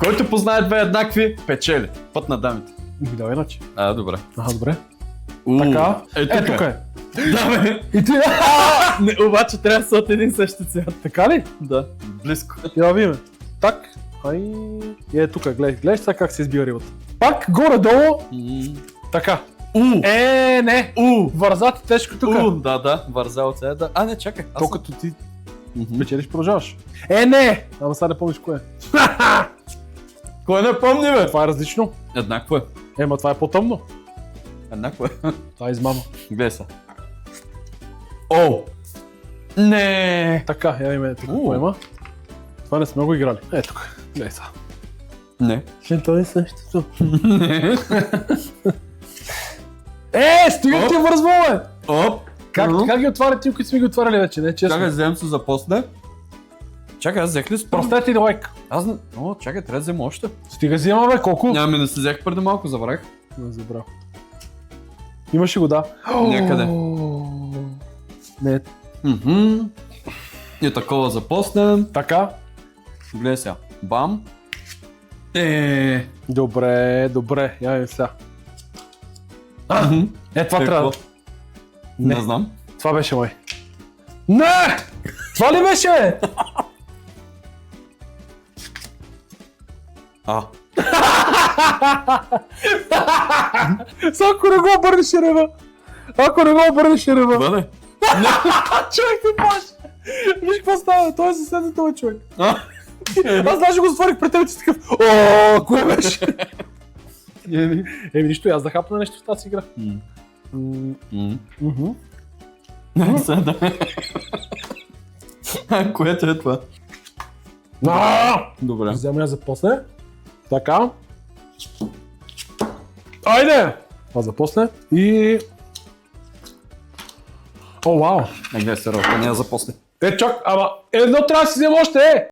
Който познае две еднакви, печели. Път на дамите. Давай иначе. Добре. Добре. Така. Тук е. Да, бе. И ти... Не, обаче трябва да са от един същи цвят. Така ли? Да, близко. Я видим. Так. Ай. Тук, гледай сега как се избива рибата. Пак горе-долу. Така. Не. Вързати тежко тук. Да, вързал се. Да. Не, чакай. То като ти печелиш, продължаваш. Не! Ама сега не помниш кое е. Кой не помни, бе? Това е различно. Еднакво е. Ма това е по-тъмно. Еднакво е. Това е измама. Гледай са. Не. Така, я видим тук какво има. Това не сме го играли. Тук. Гледай сега. Не. Това е същото. Стига ти вързваме! Как ги отваря ти, които сме ги отваряли вече, не честно? Чакай, вземем се за после. Чакай, аз взех ли с Простете лайк. Чакай, трябва да взема още. Стига взема, бе, колко? Не се взех преди малко, забравих. Не забрах. Имаше го, да. Някъде. Не. И такова за после. Така. Гледай сега. Бам. Добре, я видим сега. Това трябва. Не знам. Това беше мой. Не! Това ли беше, бе? Ако не го обърнеш рева. Бъде. Човек ти плаш. Виж какво става, той е съседен този човек. Аз даже го затворих пред тебе и си такъв. Кое беше? Нищо, аз да хапна нещо в тази игра. Което е това? Добре. Взема я за после. Така. Айде! Това за после. И... Вау! Гледай се, Ралфа, няма за после. Чак, ама едно трябва да си взема още,